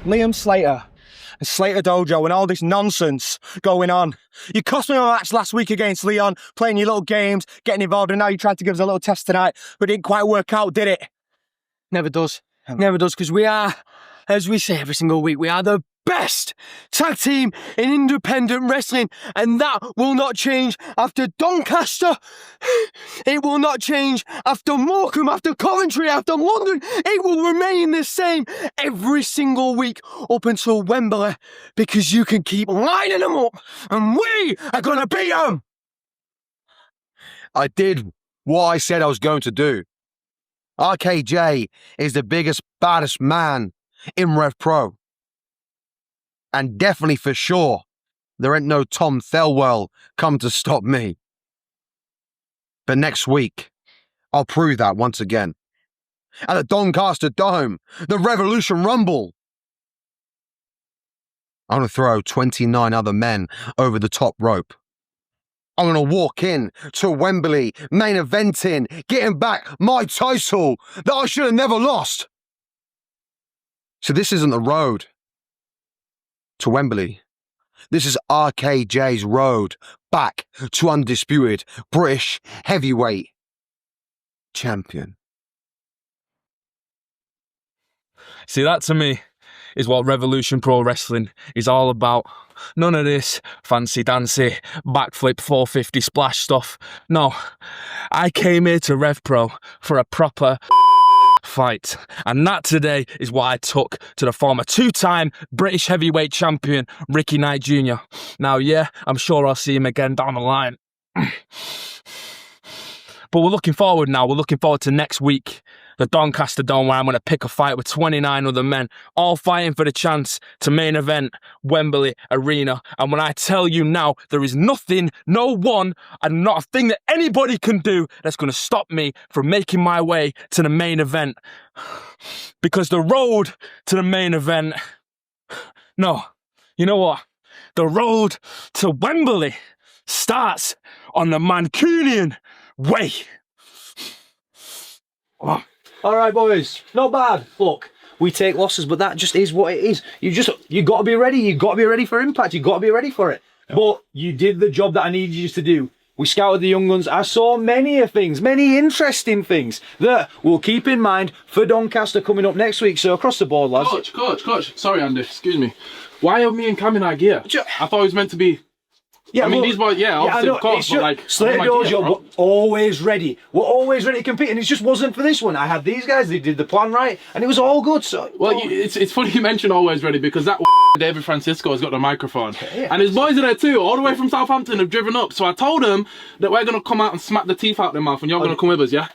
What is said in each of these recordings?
Liam Slater and Slater Dojo and all this nonsense going on. You cost me my match last week against Leon, playing your little games, getting involved, and now you tried to give us a little test tonight, but it didn't quite work out, did it? Never does. Never does, because we are, as we say every single week, we are the best tag team in independent wrestling, and that will not change after Doncaster. It will not change after Morecambe, after Coventry, after London. It will remain the same every single week up until Wembley, because you can keep lining them up and we are going to beat them. I did what I said I was going to do. RKJ is the biggest, baddest man in Rev Pro. And definitely for sure, there ain't no Tom Thelwell come to stop me. But next week, I'll prove that once again. At the Doncaster Dome, the Revolution Rumble. I'm going to throw 29 other men over the top rope. I'm going to walk in to Wembley, main eventing, getting back my title that I should have never lost. So this isn't the road to Wembley. This is RKJ's road back to undisputed British heavyweight champion. See, that to me is what Revolution Pro Wrestling is all about. None of this fancy dancy, backflip 450 splash stuff. No, I came here to Rev Pro for a proper fight. And that today is what I took to the former two-time British heavyweight champion, Ricky Knight Jr. Now, yeah, I'm sure I'll see him again down the line. But we're looking forward now. We're looking forward to next week. The Doncaster Dome, where I'm going to pick a fight with 29 other men, all fighting for the chance to main event Wembley Arena. And when I tell you now, there is nothing, no one, and not a thing that anybody can do that's going to stop me from making my way to the main event. Because the road to the main event, no, you know what? The road to Wembley starts on the Mancunian way. Oh. All right, boys, not bad. Look, we take losses, but that just is what it is. You got to be ready. You got to be ready for impact. You got to be ready for it. Yep. But you did the job that I needed you to do. We scouted the young guns. I saw many things, many interesting things that we'll keep in mind for Doncaster coming up next week. So across the board, lads. Coach. Sorry, Andy. Excuse me. Why are me and Cam in our gear? I thought it was meant to be. Yeah, I mean, these boys, obviously, of course, but like... Slater Dojo, but always ready. We're always ready to compete, and it just wasn't for this one. I had these guys, they did the plan right, and it was all good, so... Well, it's funny you mentioned always ready, because that David Francisco has got the microphone. Yeah. And his boys are there too, all the way from Southampton, have driven up. So I told them that we're going to come out and smack the teeth out their mouth, and you're going to come with us, yeah?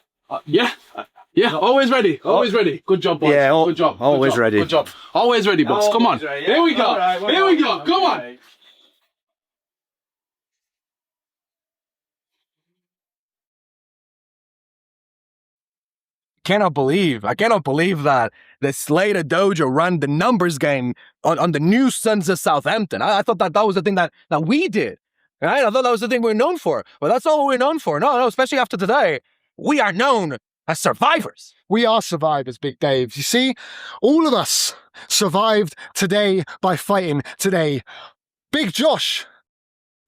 Yeah, always ready, always ready. Good job, boys. Yeah, good job. Always ready. Good job. Always ready, boys. Come on. Ready, yeah. Here we go. Right, Here we go. Come on. I cannot believe that the Slater Dojo ran the numbers game on the new Sons of Southampton. I thought that was the thing that we did. Right? I thought that was the thing we were known for. But that's all we're known for. No, especially after today. We are known as survivors. We are survivors, Big Dave. You see, all of us survived today by fighting today. Big Josh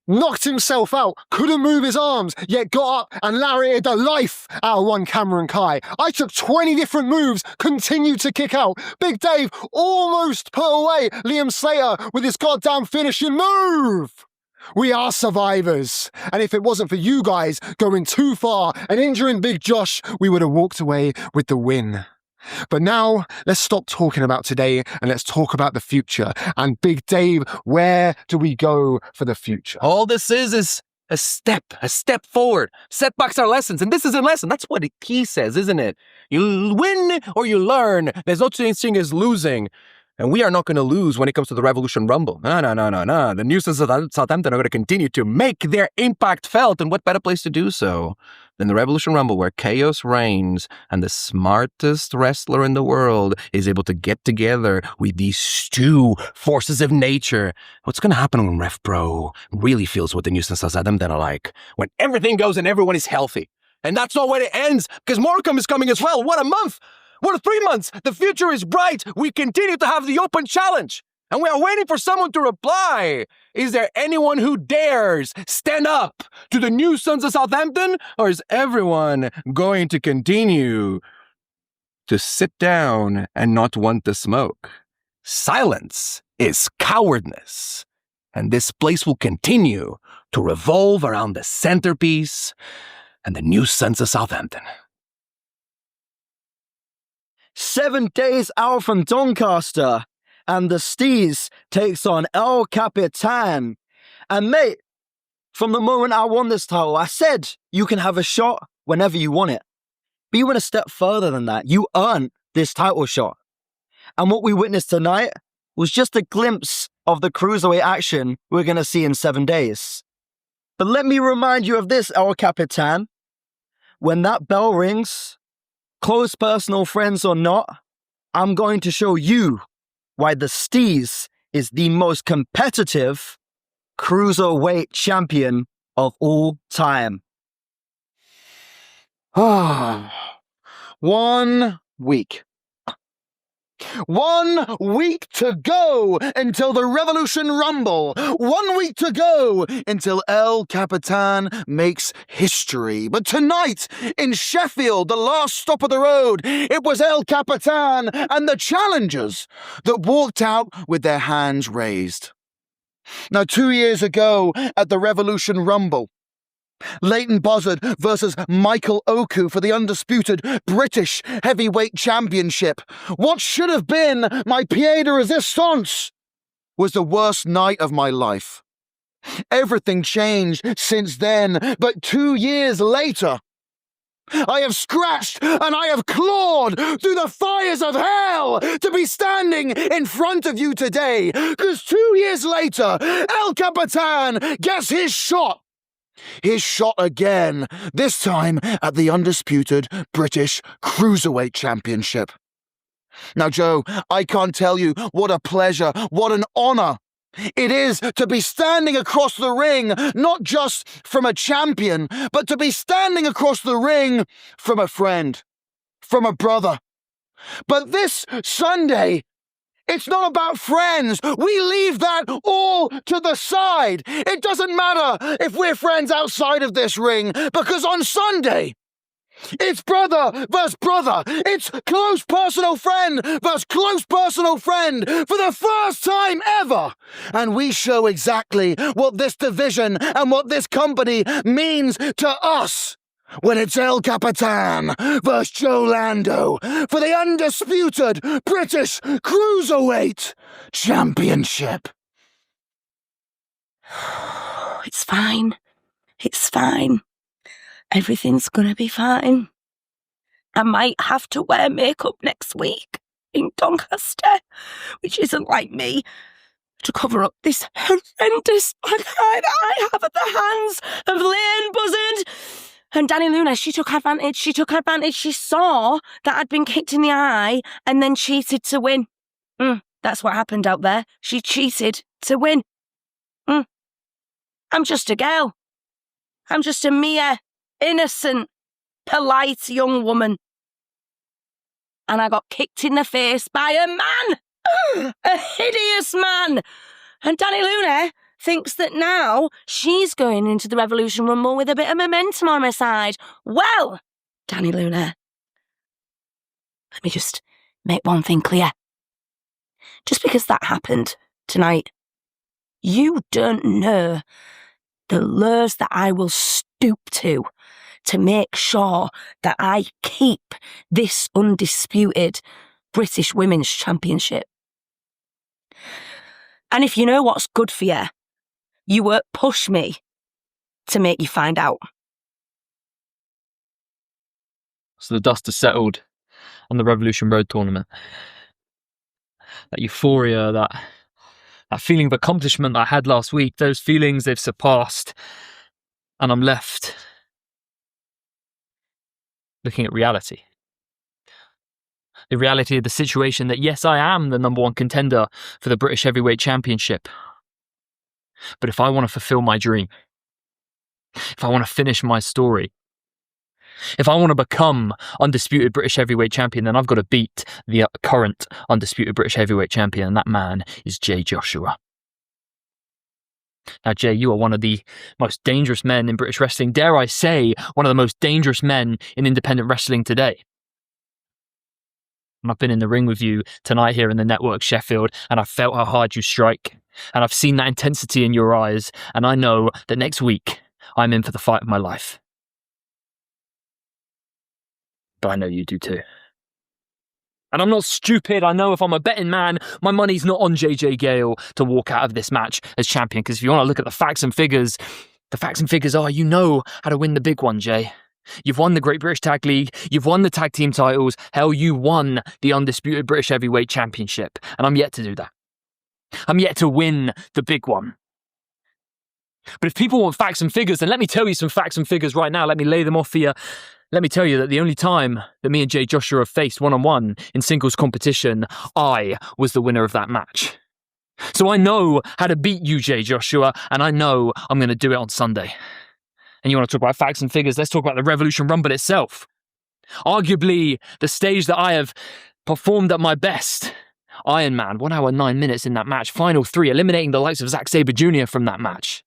knocked himself out, couldn't move his arms, yet got up and lariated the life out of one Cameron Kai. I took 20 different moves, continued to kick out. Big Dave almost put away Liam Slater with his goddamn finishing move. We are survivors. And if it wasn't for you guys going too far and injuring Big Josh, we would have walked away with the win. But now, let's stop talking about today and let's talk about the future. And Big Dave, where do we go for the future? All this is a step forward. Setbacks are lessons, and this is a lesson. That's what he says, isn't it? You win or you learn. There's no such thing as losing. And we are not going to lose when it comes to the Revolution Rumble. No. The new Sons of Southampton are going to continue to make their impact felt, and what better place to do so than the Revolution Rumble, where chaos reigns and the smartest wrestler in the world is able to get together with these two forces of nature. What's going to happen when Rev Pro really feels what the new Sons of Southampton are like? When everything goes and everyone is healthy. And that's not where it ends, because Morecambe is coming as well. What a month! Well, 3 months, the future is bright. We continue to have the open challenge. And we are waiting for someone to reply. Is there anyone who dares stand up to the new Sons of Southampton? Or is everyone going to continue to sit down and not want to smoke? Silence is cowardness. And this place will continue to revolve around the centerpiece and the new Sons of Southampton. 7 days out from Doncaster, and the Steez takes on El Capitan. And mate, from the moment I won this title, I said you can have a shot whenever you want it. But you went a step further than that. You earned this title shot. And what we witnessed tonight was just a glimpse of the cruiserweight action we're going to see in 7 days. But let me remind you of this, El Capitan. When that bell rings, close personal friends or not, I'm going to show you why the Steez is the most competitive cruiserweight champion of all time. 1 week. 1 week to go until the Revolution Rumble. 1 week to go until El Capitan makes history. But tonight in Sheffield, the last stop of the road, it was El Capitan and the challengers that walked out with their hands raised. Now, 2 years ago at the Revolution Rumble, Leyton Buzzard versus Michael Oku for the undisputed British Heavyweight Championship. What should have been my pied de resistance was the worst night of my life. Everything changed since then, but 2 years later, I have scratched and I have clawed through the fires of hell to be standing in front of you today. Because 2 years later, El Capitan gets his shot. His shot again, this time at the undisputed British Cruiserweight Championship. Now, Joe, I can't tell you what a pleasure, what an honor it is to be standing across the ring, not just from a champion, but to be standing across the ring from a friend, from a brother. But this Sunday, it's not about friends. We leave that all to the side. It doesn't matter if we're friends outside of this ring, because on Sunday, it's brother versus brother. It's close personal friend versus close personal friend for the first time ever. And we show exactly what this division and what this company means to us. When it's El Capitan versus Joe Lando for the undisputed British Cruiserweight Championship. It's fine. It's fine. Everything's gonna be fine. I might have to wear makeup next week in Doncaster, which isn't like me, to cover up this horrendous black eye that I have at the hands of Leyton Buzzard. And Danny Luna, she took advantage. She saw that I'd been kicked in the eye and then cheated to win. That's what happened out there. She cheated to win. I'm just a girl. I'm just a mere, innocent, polite young woman. And I got kicked in the face by a man. A hideous man. And Danny Luna thinks that now she's going into the Revolution Rumble with a bit of momentum on her side. Well, Danny Luna, let me just make one thing clear. Just because that happened tonight, you don't know the lures that I will stoop to make sure that I keep this undisputed British Women's Championship. And if you know what's good for you, you won't push me to make you find out. So the dust has settled on the Revolution Road tournament. That euphoria, that feeling of accomplishment that I had last week, those feelings, they've surpassed. And I'm left looking at reality. The reality of the situation that, yes, I am the #1 contender for the British Heavyweight Championship. But if I want to fulfill my dream, if I want to finish my story, If I want to become undisputed British heavyweight champion, then I've got to beat the current undisputed British heavyweight champion, and that man is Jay Joshua. Now, Jay, you are one of the most dangerous men in British wrestling. Dare I say, one of the most dangerous men in independent wrestling today. And I've been in the ring with you tonight here in the network, Sheffield, and I've felt how hard you strike. And I've seen that intensity in your eyes. And I know that next week, I'm in for the fight of my life. But I know you do too. And I'm not stupid. I know if I'm a betting man, my money's not on JJ Gale to walk out of this match as champion. Because if you want to look at the facts and figures are you know how to win the big one, Jay. You've won the Great British Tag League. You've won the tag team titles. Hell, you won the undisputed British Heavyweight Championship. And I'm yet to do that. I'm yet to win the big one. But if people want facts and figures, then let me tell you some facts and figures right now. Let me lay them off for you. Let me tell you that the only time that me and Jay Joshua have faced one-on-one in singles competition, I was the winner of that match. So I know how to beat you, Jay Joshua, and I know I'm going to do it on Sunday. And you want to talk about facts and figures? Let's talk about the Revolution Rumble itself. Arguably the stage that I have performed at my best. Iron Man, 1 hour 9 minutes in that match. Final 3, eliminating the likes of Zack Sabre Jr. from that match.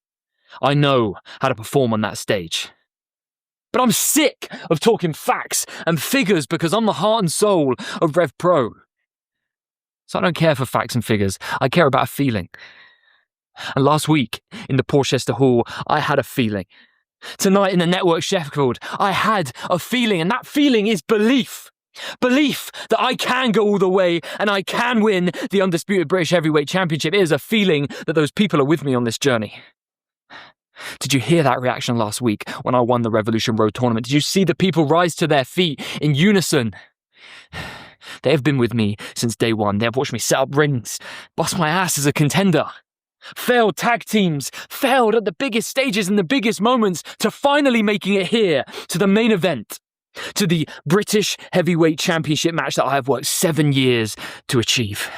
I know how to perform on that stage. But I'm sick of talking facts and figures because I'm the heart and soul of Rev Pro. So I don't care for facts and figures. I care about a feeling. And last week in the Porchester Hall, I had a feeling. Tonight in the Network Sheffield, I had a feeling, and that feeling is belief. Belief that I can go all the way and I can win the undisputed British Heavyweight Championship. It is a feeling that those people are with me on this journey. Did you hear that reaction last week when I won the Revolution Road tournament? Did you see the people rise to their feet in unison? They have been with me since day one. They have watched me set up rings, bust my ass as a contender, failed tag teams, failed at the biggest stages and the biggest moments to finally making it here to the main event, to the British Heavyweight Championship match that I have worked 7 years to achieve.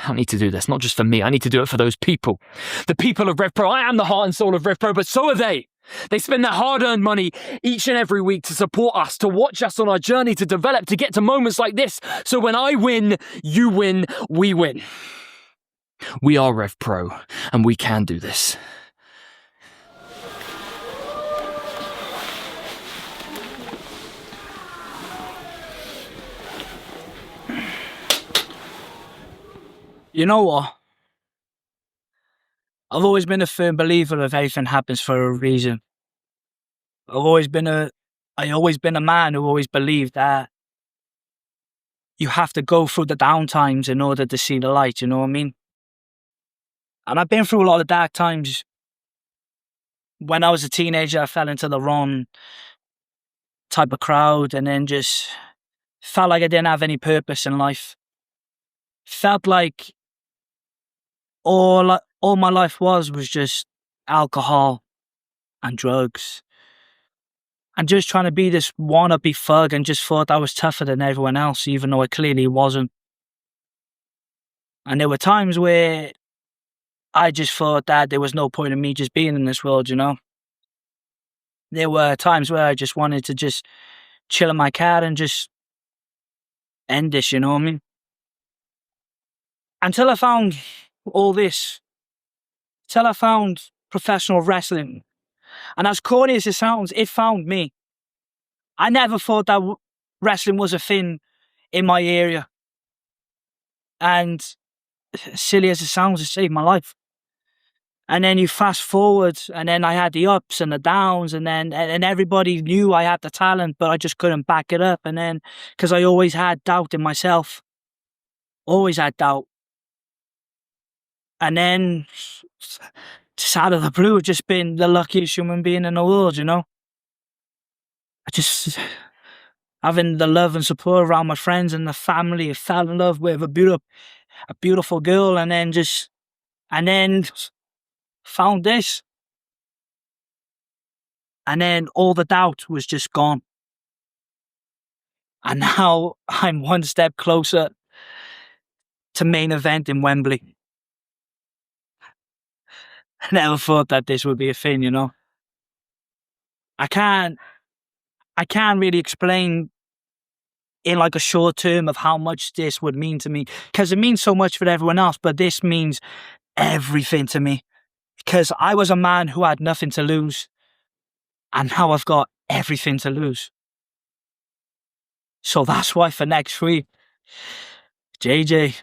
I need to do this, not just for me. I need to do it for those people. The people of Rev Pro. I am the heart and soul of Rev Pro, but so are they. They spend their hard-earned money each and every week to support us, to watch us on our journey, to develop, to get to moments like this. So when I win, you win, we win. We are Rev Pro, and we can do this. You know what? I've always been a firm believer of everything happens for a reason. I always been a man who always believed that you have to go through the down times in order to see the light, you know what I mean? And I've been through a lot of dark times. When I was a teenager, I fell into the wrong type of crowd and then just felt like I didn't have any purpose in life. Felt like all my life was just alcohol and drugs and just trying to be this wannabe thug, and just thought I was tougher than everyone else, even though I clearly wasn't. And there were times where I just thought that there was no point in me just being in this world, you know. There were times where I just wanted to just chill in my car and just end this, you know what I mean? Until I found all this. Till I found professional wrestling. And as corny as it sounds, it found me. I never thought that wrestling was a thing in my area. And silly as it sounds, it saved my life. And then you fast forward, and then I had the ups and the downs, and everybody knew I had the talent, but I just couldn't back it up. And then, because I always had doubt in myself. Always had doubt. And then, just out of the blue, I've just been the luckiest human being in the world, you know? Having the love and support around my friends and the family, I fell in love with a beautiful girl, and then found this. And then all the doubt was just gone. And now I'm one step closer to main event in Wembley. I never thought that this would be a thing, you know. I can't really explain in like a short term of how much this would mean to me, because it means so much for everyone else, but this means everything to me, because I was a man who had nothing to lose, and now I've got everything to lose. So that's why for next week, JJ,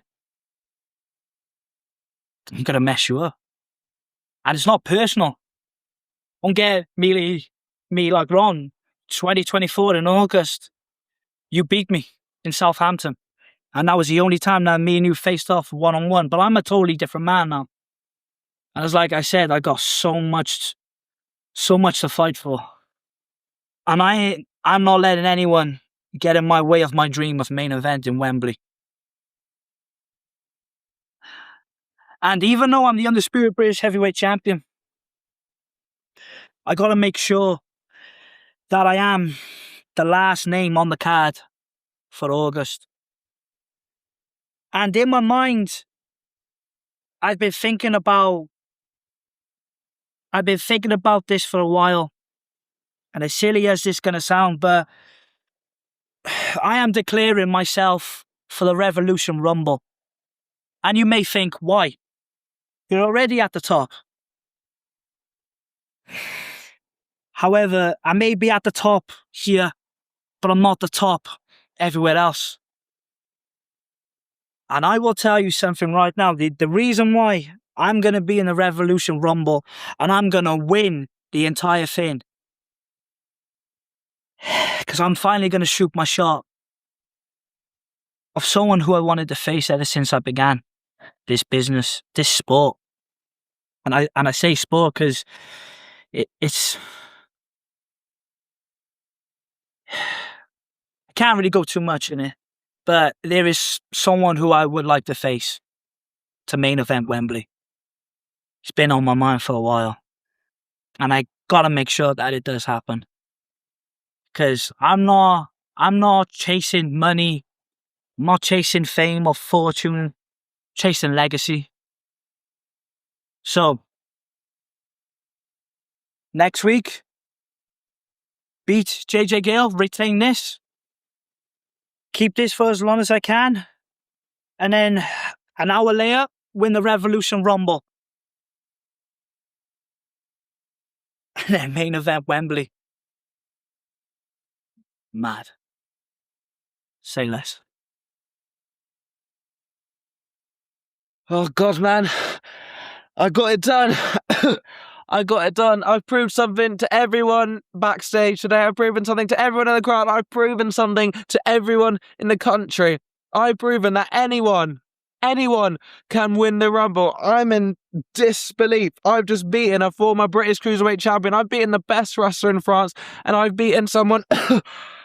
I'm gonna mess you up. And it's not personal. Don't get me like wrong. 2024 in August, you beat me in Southampton. And that was the only time that me and you faced off one-on-one. But I'm a totally different man now. And as like I said, I got so much to fight for. And I'm not letting anyone get in my way of my dream of main event in Wembley. And even though I'm the undisputed British heavyweight champion, I gotta make sure that I am the last name on the card for August. And in my mind, I've been thinking about this for a while. And as silly as this is gonna sound, but I am declaring myself for the Revolution Rumble. And you may think, why? You're already at the top. However, I may be at the top here, but I'm not the top everywhere else. And I will tell you something right now. The reason why I'm going to be in the Revolution Rumble and I'm going to win the entire thing, because I'm finally going to shoot my shot of someone who I wanted to face ever since I began this business, this sport. And I say sport because it's... I can't really go too much in it, but there is someone who I would like to face to main event Wembley. It's been on my mind for a while. And I gotta make sure that it does happen. Because I'm not chasing money, I'm not chasing fame or fortune, chasing legacy. So, next week, beat JJ Gale, retain this, keep this for as long as I can, and then an hour later, win the Revolution Rumble. And then main event Wembley. Mad. Say less. Oh, God, man. I got it done. I got it done. I've proved something to everyone backstage today. I've proven something to everyone in the crowd. I've proven something to everyone in the country. I've proven that anyone can win the Rumble. I'm in disbelief. I've just beaten a former British Cruiserweight champion. I've beaten the best wrestler in France, and I've beaten someone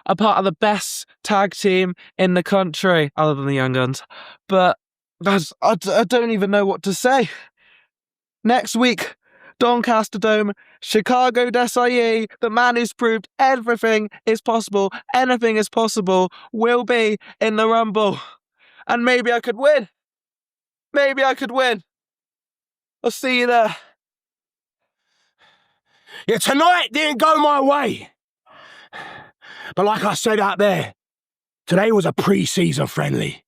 a part of the best tag team in the country, other than the Young Guns. But I don't even know what to say. Next week, Doncaster Dome, Chicago Desailly, the man who's proved everything is possible, anything is possible, will be in the Rumble. And maybe I could win. Maybe I could win. I'll see you there. Yeah, tonight didn't go my way. But like I said out there, today was a pre-season friendly.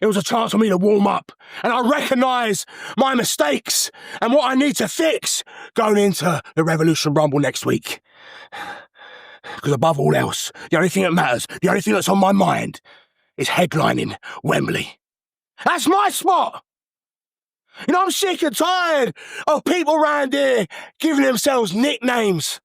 It was a chance for me to warm up, and I recognise my mistakes and what I need to fix going into the Revolution Rumble next week. Because above all else, the only thing that matters, the only thing that's on my mind is headlining Wembley. That's my spot! You know, I'm sick and tired of people around here giving themselves nicknames.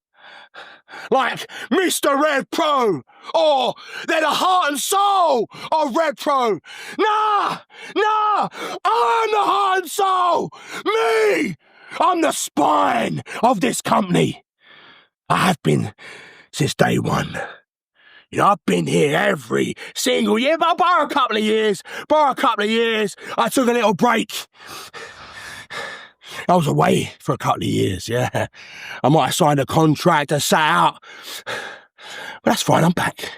Like Mr. Red Pro, or they're the heart and soul of Red Pro. Nah, I'm the heart and soul. Me, I'm the spine of this company. I have been since day one. You know, I've been here every single year, but I borrow a couple of years. I took a little break. I was away for a couple of years, yeah. I might have signed a contract and sat out. But that's fine, I'm back.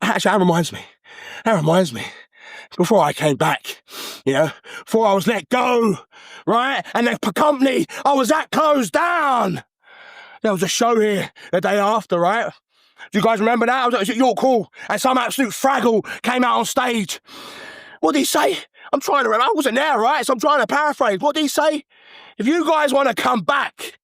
Actually, that reminds me. Before I came back, you know, before I was let go, right? And the company I was at closed down. There was a show here the day after, right? Do you guys remember that? I was at York Hall, and some absolute fraggle came out on stage. What did he say? I'm trying to remember. I wasn't there, right? So I'm trying to paraphrase. What did he say? If you guys want to come back,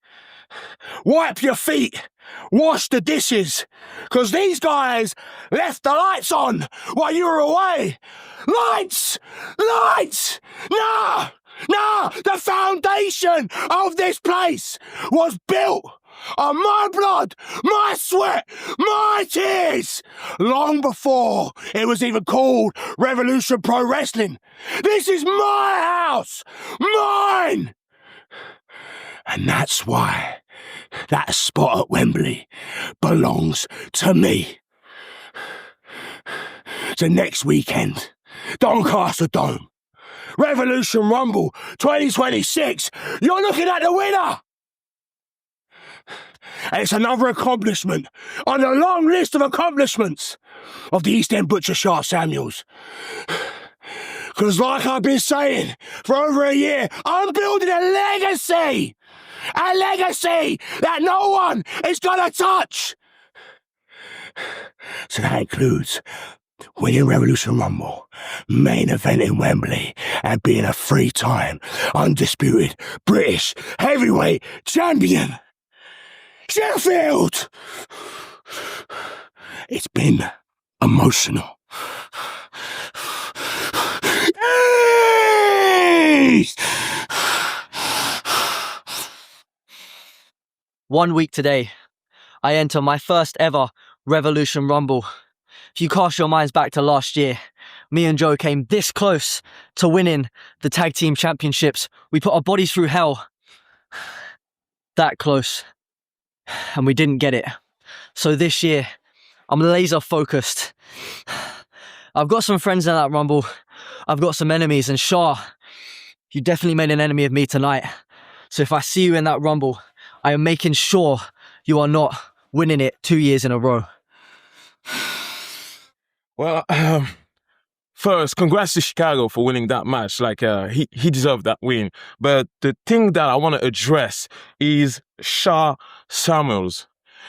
wipe your feet, wash the dishes, because these guys left the lights on while you were away. Lights! Lights! No! No! The foundation of this place was built on my blood, my sweat, my tears, long before it was even called Revolution Pro Wrestling. This is my house, mine! And that's why that spot at Wembley belongs to me. So next weekend, Doncaster Dome, Revolution Rumble 2026, you're looking at the winner! And it's another accomplishment on the long list of accomplishments of the East End Butcher Sha Samuels. Because like I've been saying for over a year, I'm building a legacy! A legacy that no one is gonna touch! So that includes winning Revolution Rumble, main event in Wembley, and being a three-time, undisputed British heavyweight champion. Sheffield! It's been emotional. East! 1 week today, I enter my first ever Revolution Rumble. If you cast your minds back to last year, me and Joe came this close to winning the tag team championships. We put our bodies through hell. That close. And we didn't get it. So this year, I'm laser focused. I've got some friends in that Rumble. I've got some enemies, and Sha, you definitely made an enemy of me tonight. So if I see you in that Rumble, I am making sure you are not winning it 2 years in a row. Well, first, congrats to Chicago for winning that match. Like, he deserved that win. But the thing that I want to address is Sha Samuels.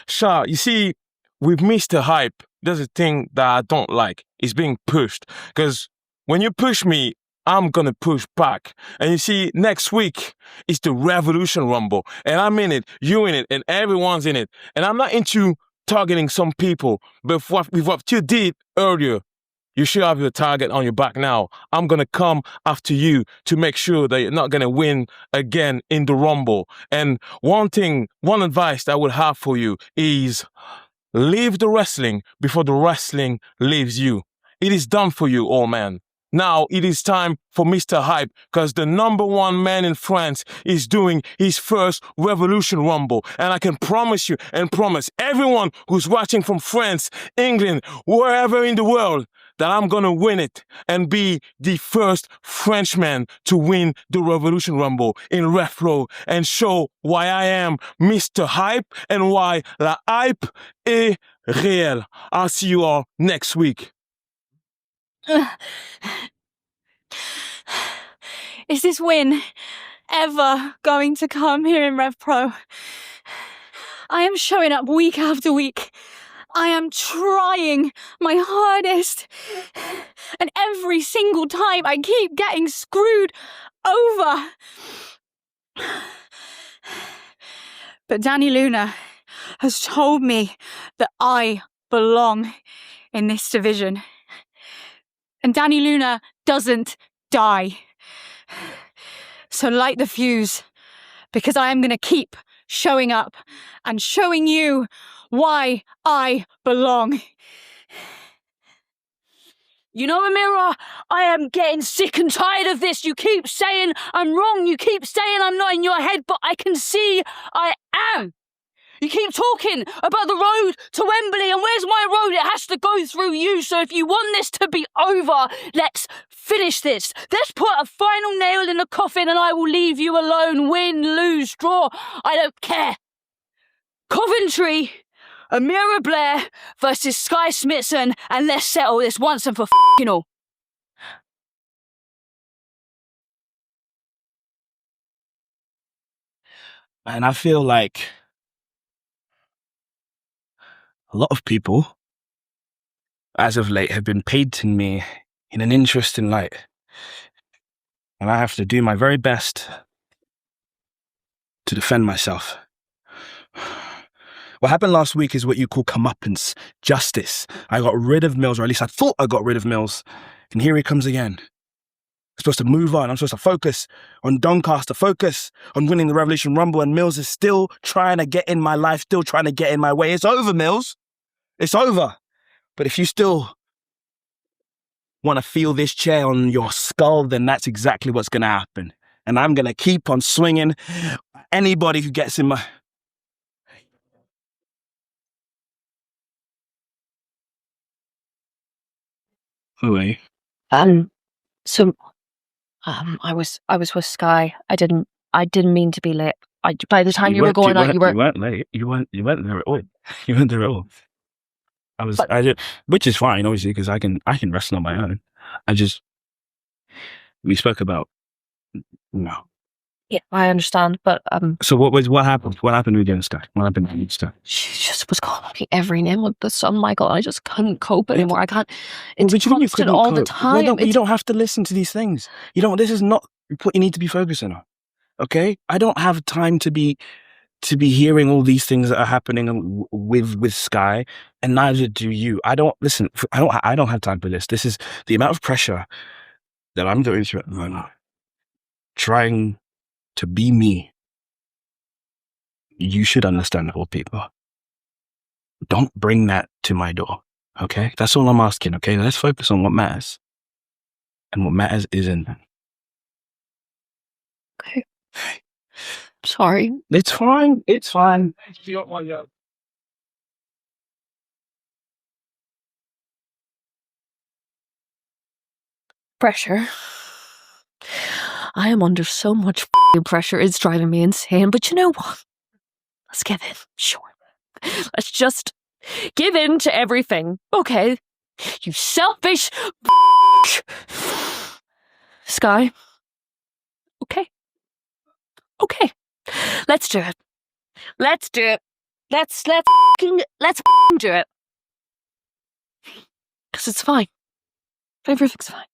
Sha, you see, with Mr. Hype, there's a thing that I don't like. It's being pushed. Because when you push me, I'm gonna push back. And you see, next week is the Revolution Rumble. And I'm in it, you in it, and everyone's in it. And I'm not into targeting some people, but with what you did earlier, you should have your target on your back now. I'm gonna come after you to make sure that you're not gonna win again in the Rumble. And one advice that I would have for you is leave the wrestling before the wrestling leaves you. It is done for you, old man. Now it is time for Mr. Hype, because the #1 man in France is doing his first Revolution Rumble. And I can promise you and promise everyone who's watching from France, England, wherever in the world, that I'm gonna win it and be the first Frenchman to win the Revolution Rumble in Refro and show why I am Mr. Hype and why la hype est réelle. I'll see you all next week. Is this win ever going to come here in Rev Pro? I am showing up week after week. I am trying my hardest. And every single time I keep getting screwed over. But Danny Luna has told me that I belong in this division. And Danny Luna doesn't die. So light the fuse, because I am going to keep showing up and showing you why I belong. You know, Amira, I am getting sick and tired of this. You keep saying I'm wrong. You keep saying I'm not in your head, but I can see I am. You keep talking about the road to Wembley, and where's my road? It has to go through you. So if you want this to be over, let's finish this. Let's put a final nail in the coffin, and I will leave you alone. Win, lose, draw. I don't care. Coventry, Amira Blair versus Skye Smitten, and let's settle this once and for f***ing all. And I feel like a lot of people, as of late, have been painting me in an interesting light. And I have to do my very best to defend myself. What happened last week is what you call comeuppance, justice. I got rid of Mills, or at least I thought I got rid of Mills. And here he comes again. I'm supposed to move on. I'm supposed to focus on Doncaster, focus on winning the Revolution Rumble, and Mills is still trying to get in my life, still trying to get in my way. It's over, Mills. It's over. But if you still want to feel this chair on your skull, then that's exactly what's going to happen. And I'm going to keep on swinging anybody who gets in my... Who are you? I was with Skye. I didn't mean to be late. By the time you were going out, you weren't late. You weren't there at all. You weren't there at all. Which is fine, obviously, because I can wrestle on my own. We spoke about, no. Yeah, I understand, but So what happened? What happened with you and Skye? What happened with you and Skye? she just was calling me every name under the sun, Michael. I just couldn't cope anymore. I can't. It's But you mean you constant couldn't all the cope? time. You don't have to listen to these things. You don't. This is not what you need to be focusing on. Okay? I don't have time to be hearing all these things that are happening with Skye, and neither do you. I don't have time for this. This is the amount of pressure that I'm going through at the moment. Trying to be me. You should understand, all people. Don't bring that to my door. Okay? That's all I'm asking. Okay? Let's focus on what matters. And what matters isn't. Okay. Sorry. It's fine. It's fine. Pressure. I am under so much pressure. It's driving me insane. But you know what? Let's give in. Sure. Let's just give in to everything. Okay. You selfish Skye. Okay. Okay. Let's do it. Let's do it. Let's do it. Because it's fine. Everything's fine.